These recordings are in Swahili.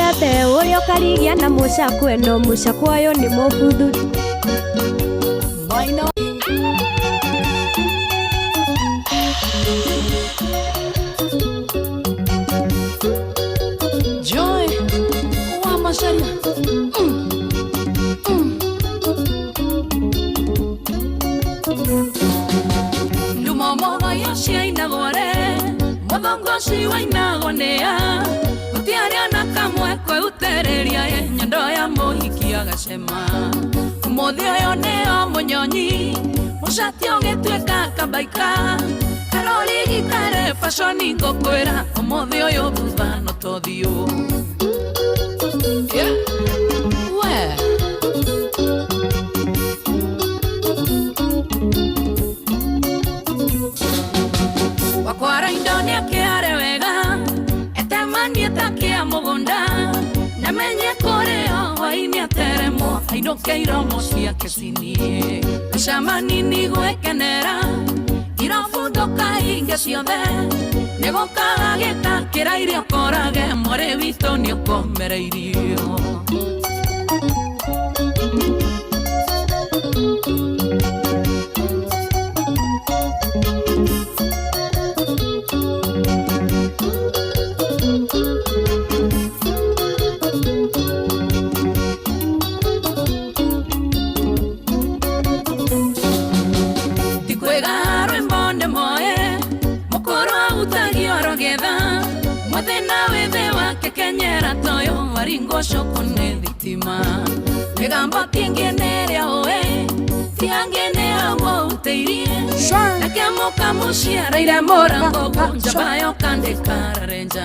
ate urio karigia na mushakwe no mushakwayo ni mobuthu Maino Joy wa Masharia Lumomo yoshia inagore Modongoshi wa inagonea Utiariana kamwe kwe utereria Nyondo ya mohiki agashema Umuthio yo neo munyonyi Mushati ogetweka kabaika Karoli gitare fashoni ngokwera Umuthio yo thutha no tothio We Wakwara indonia kiare wega Etemani etakia mugunda Namenye koreo waini ateremo Aidoke iromo siake sinie Nishamani niguekenera Irofundoka inge siothe Negokaga geta kira irio korage More wito ni okomere irio Kenyera toyo waringo shokone vitima Negamba tiengenerea oe Tiangene hawa uteirie Nakemo kamushia reire morango Jabayo kande kararenja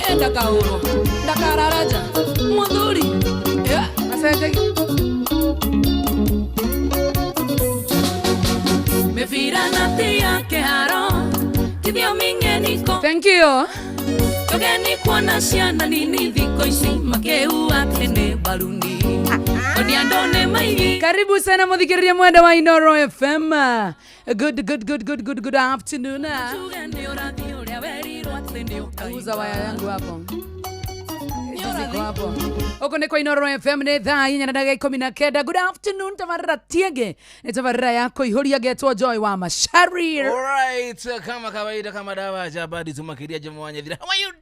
Enda kauro Dakararaja Munduri Asante Mefira natia keharo Kidio mingeniko Thank you Togeni kuona siana nini dhiko isi Makeu atene baluni Oniandone maigi Karibu sana mudhikiria mwenda wa Inoro FM Good afternoon Uza waya yangu hapo Ziko hapo Oko neko Inoro FM ne dhaa Inya na daga 19 Good afternoon tamarira tiege Tamarira yako ihoria geto Joy wa Masharia Alright, kama kawaida kama dawa jabadi tumakiria jamwanya dhira How are you?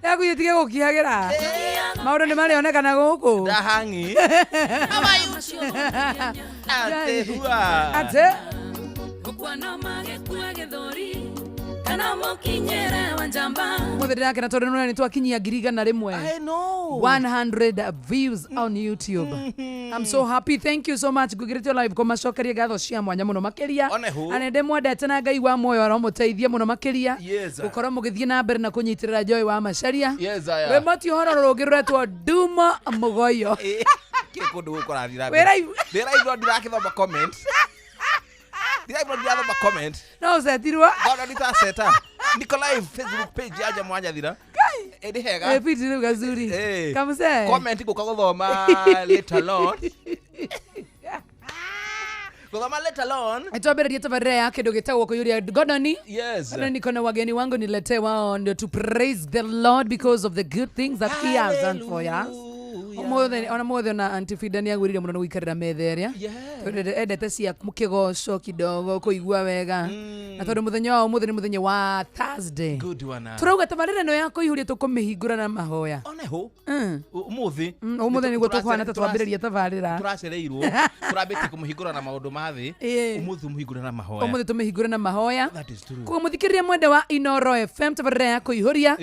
Yaku yutige gukihagira Mauro ni mali onekana guku Dahangi How are you? Ate hua Ate Mukwana mage kuege dhori Kana mokinyere wanjamba Mwetheri yake na tondu nuna ni twakinyia ngiriga na rimwe I know 100 views on YouTube I'm so happy thank you so much Gugirite live kwa macokeria gatho cia mwanya muno makiria Anende mwendete na Ngai wa moyo aromuteithia muno makiria Gukorwo mugithie na mbere na kunyitirira Joy wa Masharia We moti horo rungi ruretwo Duma Mugoyo Kikundu gukora thira Ndira igro ndirakithoma comment Ndira igro ndirakithoma comment No setirwa Bado nitaseta Niko live Facebook page aja mwanya thira Edi hega Piti lu gazuri Kamuse Comment gukaguthoma later on Guthoma later on Etobereria tabarira yake ndogitagwo kuyuria Godoni Yes Godoni kona wageni wangu nilete wao ndio to praise the Lord because of the good things that he has done for us Mothe na Antifida ni agwirire muno gwikarira metheria endete cia mukigoco kidogo kuigua wega na tondu muthenya wa umuthi ni muthenya wa Thursday good one turauga tabarira no yako ihuria tukumihingura na mahoya oneho umuthi niguo tukwana twambiriria tabarira turacereirwo turambite kumuhingura na maundu mathi umuthi muhingura na mahoya umuthi tumihingura na mahoya that is true kwa muthikiriria mwende wa Inoro FM tabarira yako ihuria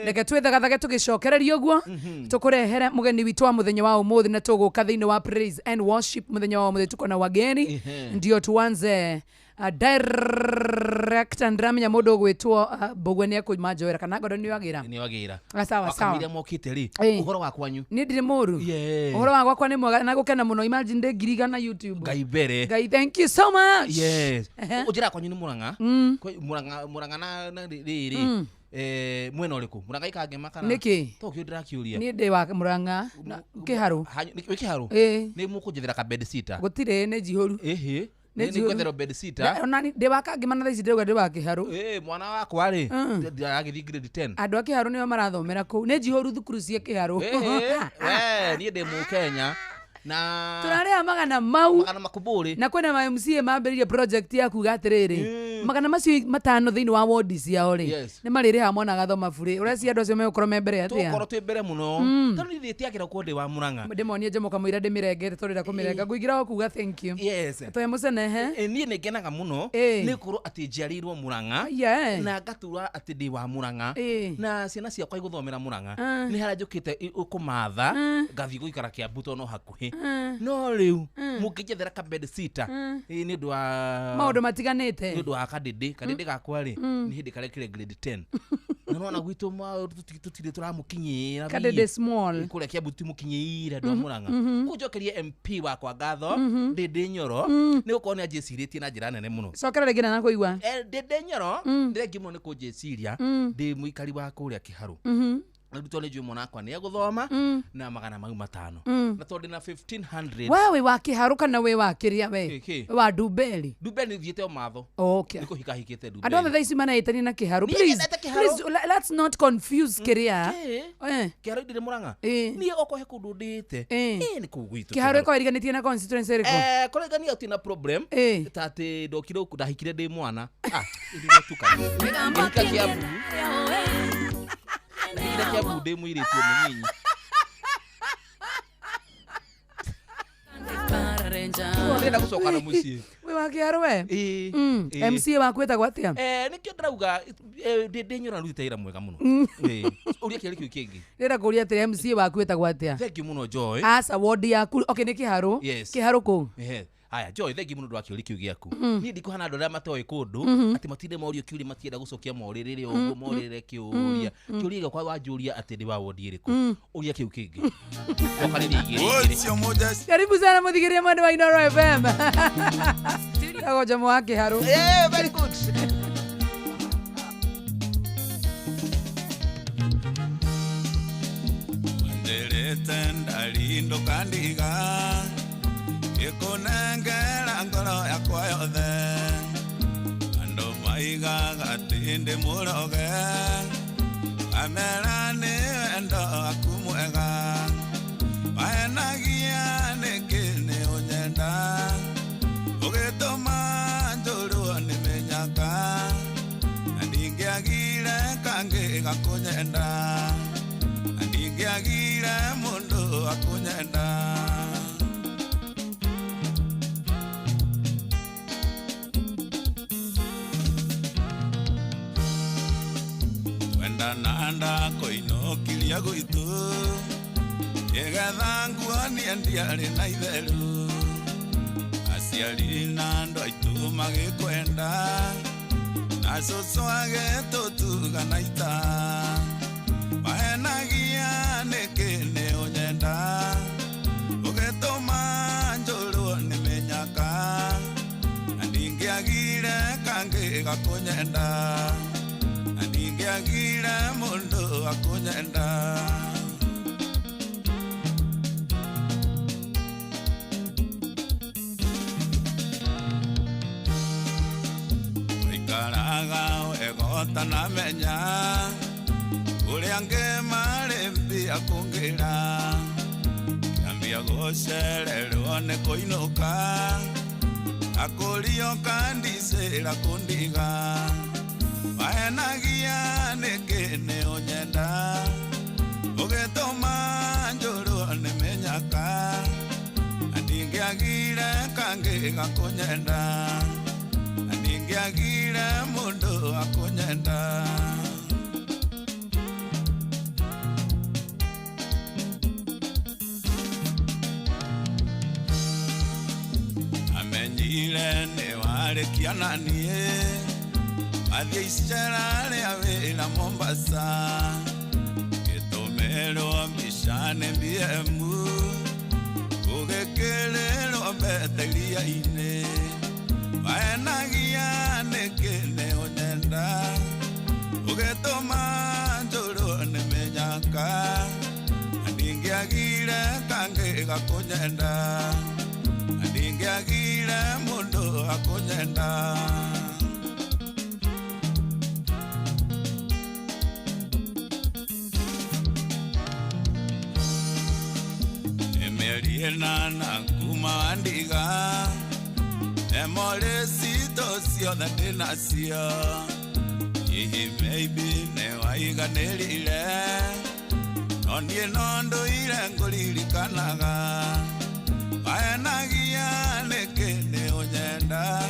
reke twethagathage tugicokereria guo tukurehere mugeni witu wa muthenya wa umuthi na tuguka thiini wa praise and worship muthenya wa umuthi tuko na wageni ndio tuanze director ndramenya mundu gwitwo Bogweni akumajoera kana Godoni ni wagira sawa akamira mokite ri uhoro wakwanyu ni ndiri muru uhoro wakwa ni mwega na gukena muno imagine de giriga na YouTube Ngai thank you so much ujira kwanyu ni muranga muranga na riri mwena uriku muranga ikange makana niki tokyo ndirakiuria ni ndi wa muranga kiharu ni mukunjithira ka bed sitter gutire ne jihoru Ni kwethero bed sitter. Nani de wakangi mana thaici ndĩrauga ndĩ wa Kĩharũ. Mwana wakwa rĩ agĩthiĩ grade 10. Andũ a Kĩharũ nĩo marathomera kũu. Nĩ njihũru thukuru cia Kĩharũ. Niĩ ndĩ Mũkenya. Na tũrarĩa magana mau makuburi na kwĩna ma MCA mambĩrĩrie project ya kuga atĩrĩrĩ magana macio matano thĩinĩ wa ward ciao rĩ nĩ marĩrĩha mwana gathoma burĩ ũreciria andũ acio megũkorwo me mbere atĩa tũkorwo twĩ mbere mũno tondũ nĩ thiĩtiagĩra kũndĩ wa Mũrang'a ndĩmonie njomoka mũira ndĩmĩrengete tondĩra kũmĩrenga ngũingĩra kuga thank you tũye mũcenehe niĩ nĩ ngenaga mũno nĩ gũkorwo atĩ njiarĩirwo Mũrang'a na ngatura atĩ ndĩ wa Mũrang'a na ciana ciakwa igũthomera Mũrang'a nĩ harĩa njũkĩte kũmatha ngathiĩ gũikara Kĩambu tondũ no hakuhĩ no rĩu mũngĩnjethera ka bed sitter nĩ ũndũ wa maũndũ matiganĩte nĩ ũndũ wa kadĩndĩ gakwa rĩ nĩ hĩndĩ karekire grade 10 na nona gwitũ tũtirĩ tũramũkinyĩra kadĩndĩ small kũrĩa Kĩambu timũkinyĩire andũ a Mũrang'a kũnjokerie MP wakwa ngatho Ndĩndĩ Nyoro nĩ gũkorwo nĩ anjĩcirĩtie na njĩra nene mũno cokera rĩngĩ na kũigua Ndĩndĩ Nyoro ndĩrengĩ mũno nĩ kũnjĩciria ndĩ mũikari wa kũrĩa Kĩharũ Nduto nĩ njui mwana akwa nĩ agũthoma na magana mau matano na tondũ na 1500 we wa Kĩharũ kana we wa kĩrĩa we wa Ndumberi Ndumberi thiĩte ũmatho okay nĩ kũhikahikĩte Ndumberi andũ othe thaici manaĩtania na Kĩharũ please let's not confuse kĩrĩa Kĩharũ ndĩrĩ Mũrang'a niĩ okohe kũndũ ndĩte nĩ kũu gwitũ Kĩharũ ĩkorwo ĩriganĩtie na constituency ĩrĩkũ kũrĩgania ũti na problem ta atĩ ndokire ndahikire ndĩ mwana ndĩretukana ngĩhika Kĩambu Nĩgire Kĩambu ndĩ mũirĩtu mũnyinyi ndĩrenda gũcoka na mũciĩ we wa Kĩharũ we MCA waku etagwo atĩa nĩkĩo ndĩrauga Ndĩndĩ Nyoro arutĩte wĩra mwega mũno ũria kĩarĩ kĩu kĩngĩ ndĩrenda kũria atĩrĩ MCA waku etagwo atĩa thank you mũno Joy asa ward yaku okay nĩ Kĩharũ Kĩharũ kũu Aya Joy thank you mũno ndwa kĩũria kĩu gĩaku niĩ ndikuhana andũ arĩa matoĩ kũndũ atĩ matinde morio kĩũria matienda gũcokia morĩrĩre ũguo morĩrĩre kĩũria gĩakwa wanjũria atĩ ndĩ wa ward ĩrĩkũ ũria kĩu kĩngĩ karibu sana mũthigĩrĩria mwendwa wa Inooro FM ndagwo Jomo wa Kĩharũ very good nderete ndarindo kandiga ikunengera ngoro yakwa yothe andũ maigaga atĩ ndĩ mũroge amera nĩ wendo waku mwega wahenagia nĩkĩ nĩ ũnyenda ũgĩtũma njũrwo nĩ mĩnyaka na ndingĩagire kangĩ gakũnyenda na ndingĩagire mũndũ akũnyenda nanda koinokiria gwitũ igetha nguonia ndiarĩ na itherũ aciari na andũ aitũ magĩkwenda na cũcũ agĩtũtuga ita wahenagia nĩkĩ nĩ ũnyenda ũgĩtũma njũrwo nĩ mĩnyaka na ndingĩagire kangĩ gakũnyenda ndingĩagire mũndũ akũnyenda ũikaraga wegota na menya ũrĩa ngĩmarĩ mbia kũngĩra kĩambia gũcererwo nĩ kũinũka akũrio kandicĩra kũndiga wahenagia nĩkĩ nĩ ũnyenda ũgĩtũma njũrwo nĩ mĩnyaka na ndingĩagire kangĩ gakũnyenda na ndingĩagire mũndũ akũnyenda amenyire nĩ warĩ kĩonanie athiĩ icera rĩa wĩra Mombasa gĩtũmĩrwo mbica nĩ BM gũgĩkĩrĩrwo mbete iria-inĩ wahenagia nĩkĩ nĩ ũnyenda ũgĩtũma njũrwo nĩ mĩnyaka na ndingĩagire kangĩ gakũnyenda na ndingĩ ndiagire mundu akunyenda Nana kuma ndiga Emole sito sio na tena sio Ihi maybe ne waiga nelile Nondie nondo ile ngolili kanaga Waenagia neke ne onyenda